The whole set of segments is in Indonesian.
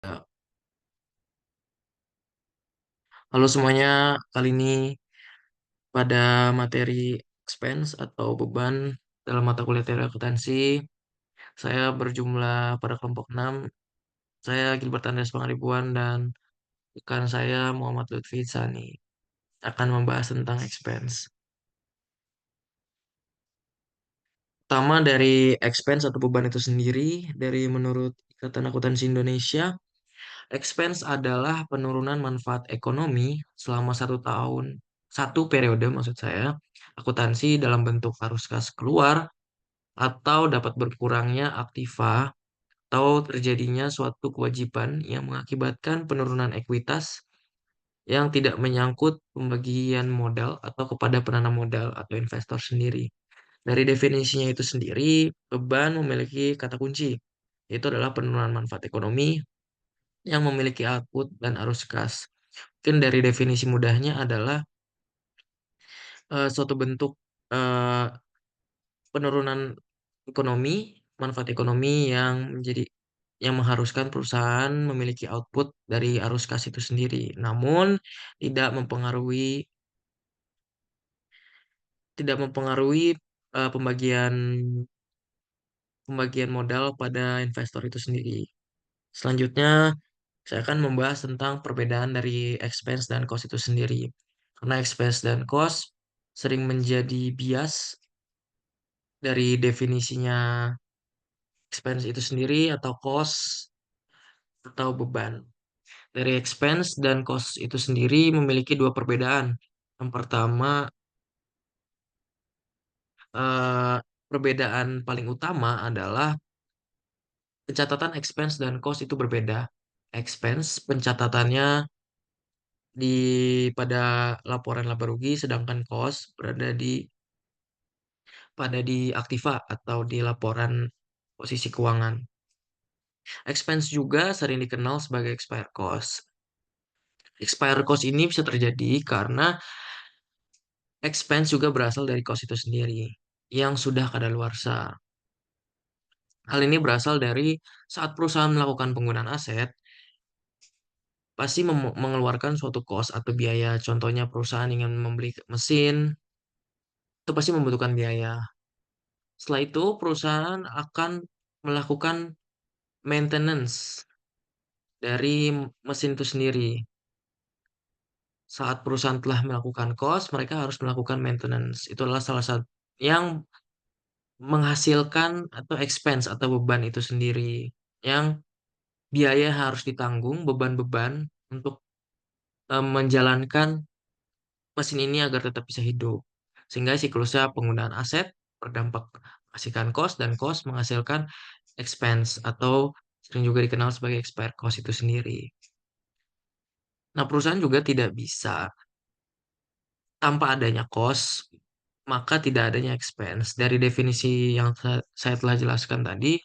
Ya. Halo semuanya, kali ini pada materi expense atau beban dalam mata kuliah teori akuntansi, saya berjumlah pada kelompok 6. Saya Gilbert Andreas Pangaribuan dan rekan saya Muhammad Lutfi Sani akan membahas tentang expense. Pertama dari expense atau beban itu sendiri, dari menurut Ikatan Akuntansi Indonesia, expense adalah penurunan manfaat ekonomi selama 1 tahun, satu periode maksud saya, akuntansi dalam bentuk arus kas keluar atau dapat berkurangnya aktiva atau terjadinya suatu kewajiban yang mengakibatkan penurunan ekuitas yang tidak menyangkut pembagian modal atau kepada penanam modal atau investor sendiri. Dari definisinya itu sendiri, beban memiliki kata kunci, yaitu adalah penurunan manfaat ekonomi yang memiliki output dan arus kas. Mungkin dari definisi mudahnya adalah suatu bentuk eh, penurunan ekonomi, manfaat ekonomi yang mengharuskan perusahaan memiliki output dari arus kas itu sendiri. Namun tidak mempengaruhi tidak mempengaruhi pembagian pembagian modal pada investor itu sendiri. Selanjutnya, saya akan membahas tentang perbedaan dari expense dan cost itu sendiri. Karena expense dan cost sering menjadi bias dari definisinya expense itu sendiri atau cost atau beban. Dari expense dan cost itu sendiri memiliki dua perbedaan. Yang pertama, eh, perbedaan paling utama adalah pencatatan expense dan cost itu berbeda. Expense pencatatannya di pada laporan laba rugi, sedangkan cost berada di aktiva atau di laporan posisi keuangan. Expense juga sering dikenal sebagai expired cost. Expired cost ini bisa terjadi karena expense juga berasal dari cost itu sendiri yang sudah kadaluarsa. Hal ini berasal dari saat perusahaan melakukan penggunaan aset, pasti mengeluarkan suatu cost atau biaya. Contohnya perusahaan ingin membeli mesin, itu pasti membutuhkan biaya. Setelah itu perusahaan akan melakukan maintenance dari mesin itu sendiri. Saat perusahaan telah melakukan cost, mereka harus melakukan maintenance. Itu adalah salah satu yang menghasilkan atau expense atau beban itu sendiri. Yang biaya harus ditanggung, beban-beban untuk menjalankan mesin ini agar tetap bisa hidup. Sehingga siklusnya penggunaan aset berdampak menghasilkan cost dan cost menghasilkan expense atau sering juga dikenal sebagai expired cost itu sendiri. Nah, perusahaan juga tidak bisa tanpa adanya cost, maka tidak adanya expense. Dari definisi yang saya telah jelaskan tadi,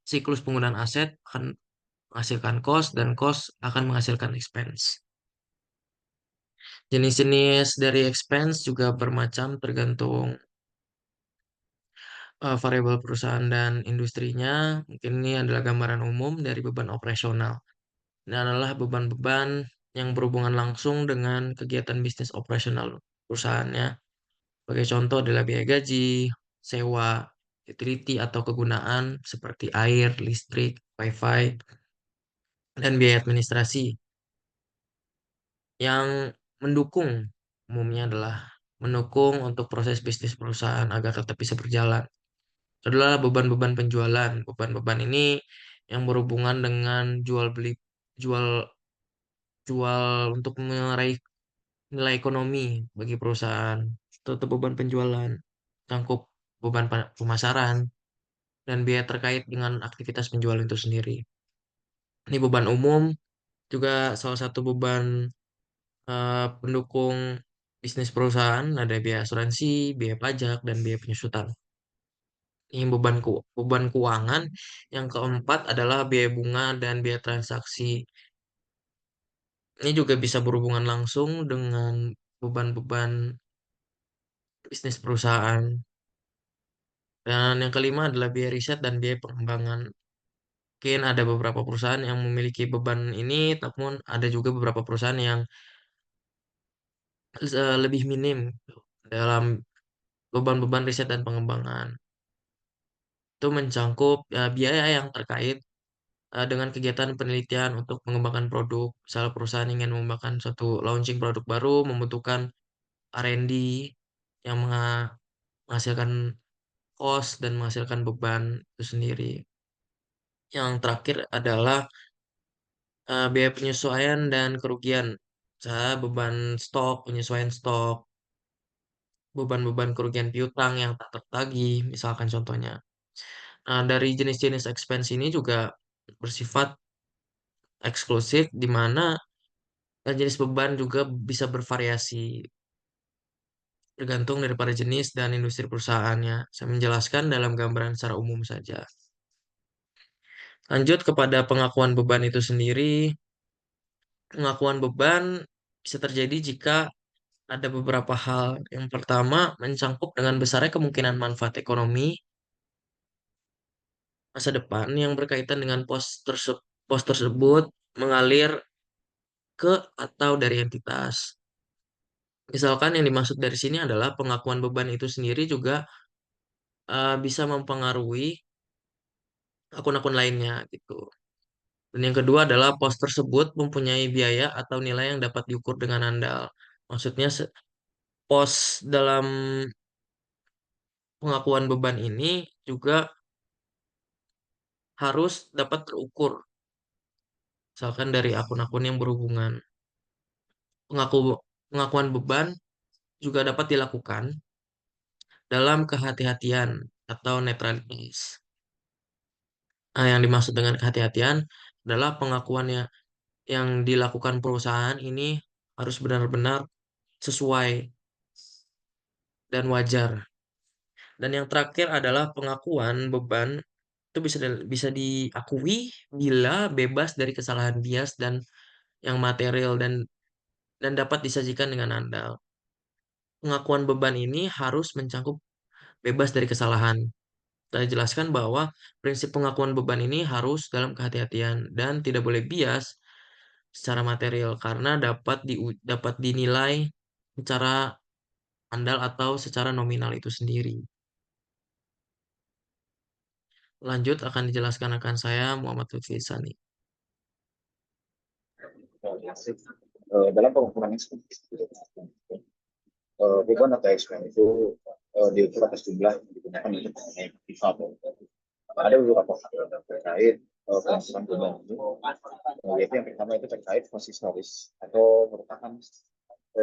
siklus penggunaan aset akan menghasilkan cost dan cost akan menghasilkan expense. Jenis-jenis dari expense juga bermacam tergantung variabel perusahaan dan industrinya. Mungkin ini adalah gambaran umum dari beban operasional. Ini adalah beban-beban yang berhubungan langsung dengan kegiatan bisnis operasional perusahaannya. Sebagai contoh adalah biaya gaji, sewa, utility atau kegunaan seperti air, listrik, wifi, dan biaya administrasi yang mendukung umumnya adalah mendukung untuk proses bisnis perusahaan agar tetap bisa berjalan. Itu adalah beban-beban penjualan. Beban-beban ini yang berhubungan dengan jual jual untuk meraih nilai ekonomi bagi perusahaan. Itu beban penjualan, cangkup beban pemasaran, dan biaya terkait dengan aktivitas penjualan itu sendiri. Ini beban umum, juga salah satu beban pendukung bisnis perusahaan, ada biaya asuransi, biaya pajak, dan biaya penyusutan. Ini beban keuangan. Yang keempat adalah biaya bunga dan biaya transaksi. Ini juga bisa berhubungan langsung dengan beban-beban bisnis perusahaan. Dan yang kelima adalah biaya riset dan biaya pengembangan. Mungkin ada beberapa perusahaan yang memiliki beban ini, namun ada juga beberapa perusahaan yang lebih minim gitu, dalam beban-beban riset dan pengembangan. Itu mencangkup biaya yang terkait dengan kegiatan penelitian untuk mengembangkan produk. Misalnya perusahaan ingin mengembangkan suatu launching produk baru, membutuhkan R&D yang menghasilkan cost dan menghasilkan beban itu sendiri. Yang terakhir adalah biaya penyesuaian dan kerugian. Misalnya beban stok, penyesuaian stok, beban-beban kerugian piutang yang tak tertagih, misalkan contohnya. Nah, dari jenis-jenis expense ini juga bersifat eksklusif, di mana jenis beban juga bisa bervariasi tergantung daripada jenis dan industri perusahaannya. Saya menjelaskan dalam gambaran secara umum saja. Lanjut kepada pengakuan beban itu sendiri. Pengakuan beban bisa terjadi jika ada beberapa hal. Yang pertama, mencangkup dengan besarnya kemungkinan manfaat ekonomi masa depan yang berkaitan dengan pos tersebut mengalir ke atau dari entitas. Misalkan yang dimaksud dari sini adalah pengakuan beban itu sendiri juga bisa mempengaruhi akun-akun lainnya gitu. Dan yang kedua adalah pos tersebut mempunyai biaya atau nilai yang dapat diukur dengan andal. Maksudnya pos dalam pengakuan beban ini juga harus dapat terukur, misalkan dari akun-akun yang berhubungan. Pengaku, pengakuan beban juga dapat dilakukan dalam kehati-hatian atau netralitas. Nah, yang dimaksud dengan kehati-hatian adalah pengakuannya yang dilakukan perusahaan ini harus benar-benar sesuai dan wajar. Dan yang terakhir adalah pengakuan beban itu bisa diakui bila bebas dari kesalahan bias dan yang material dan dapat disajikan dengan andal. Pengakuan beban ini harus mencangkup bebas dari kesalahan. Saya jelaskan bahwa prinsip pengakuan beban ini harus dalam kehati-hatian dan tidak boleh bias secara material karena dapat dinilai secara andal atau secara nominal itu sendiri. Lanjut akan dijelaskan akan saya Muhammad Lutfi Sani. Dalam pengukuran beban atau expense itu diukur atas jumlah yang digunakan untuk mengenai aktivitas. Ada beberapa faktor terkait pengukuran beban ini, yaitu yang pertama itu terkait konsistoris atau merupakan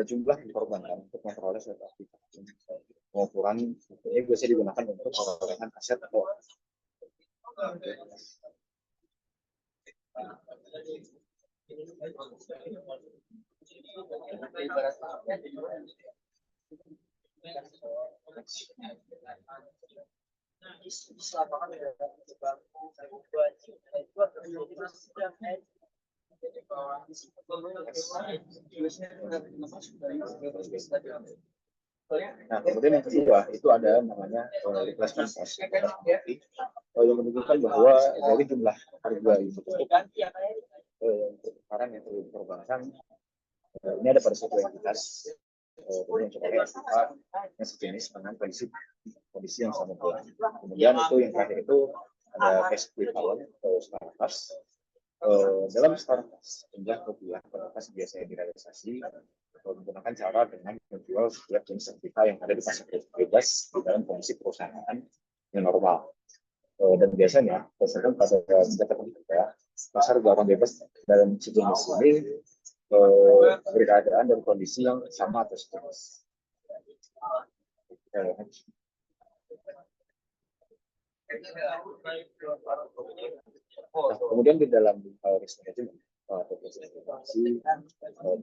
jumlah yang dikorbankan untuk memperoleh suatu aktivitas. Pengukuran ini biasanya digunakan untuk perolehan aset atau Nah, kemudian yang kedua itu ada namanya replacement cost yang menunjukkan bahwa dari jumlah harga itu pertukaran yang perlu dikorbankan ini ada pada suatu entitas yang yang sejenis dengan kondisi yang sama pula. Kemudian itu yang terakhir itu ada cash equivalent atau startups. Dalam startups jumlah rupiah startups biasanya direalisasi menggunakan cara dengan menjual setiap jenis sertifikat yang ada di pasar bebas di dalam kondisi perusahaan yang normal. Dan biasanya berdasarkan pasar barang bebas dalam sejenis ini berkeadaan dan kondisi yang sama atau sejenis. Nah, kemudian di dalam risk management atau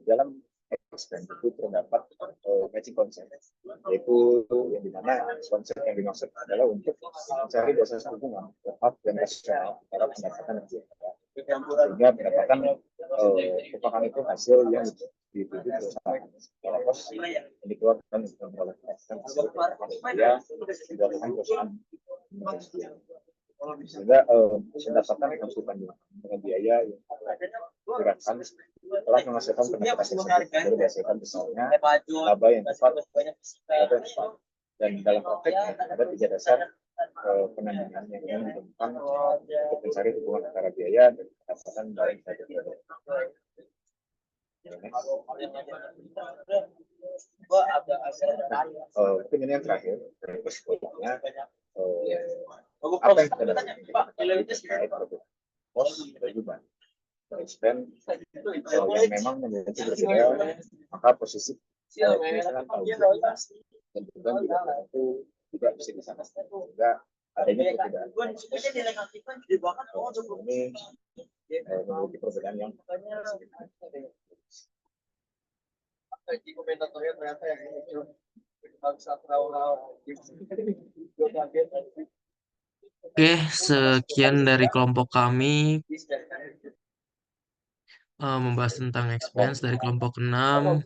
dalam expense itu terdapat matching konsep, yaitu yang dimana konsep yang dimaksud adalah untuk mencari dasar hubungan tepat dan rasional antara pendapatan dan biaya, sehingga pendapatan merupakan itu hasil yang dituju perusahaan. Kalau kos yang dikeluarkan oleh perusahaan tersebut, dia dilakukan perusahaan. Sehingga pendapatan harus dibandingkan dengan biaya yang digunakan telah menghasilkan pendapatan tersebut baru dihasilkan misalnya laba yang tepat atau yang tepat. Dan dalam prakteknya ada tiga dasar penandingan yang ingin ditemukan untuk mencari hubungan antara biaya dan pendapatan dalam satu periode. Mungkin ini yang terakhir kesimpulannya, apa yang kita dapat terkait produk pos beban expense yang memang memiliki berbeda, maka posisi kemiskinan tahu dan beban juga tentu tidak bisa disamakan sehingga adanya perbedaan ini memiliki perbedaan yang Oke, sekian dari kelompok kami membahas tentang expense dari kelompok 6.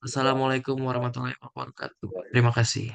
Wassalamualaikum warahmatullahi wabarakatuh. Terima kasih.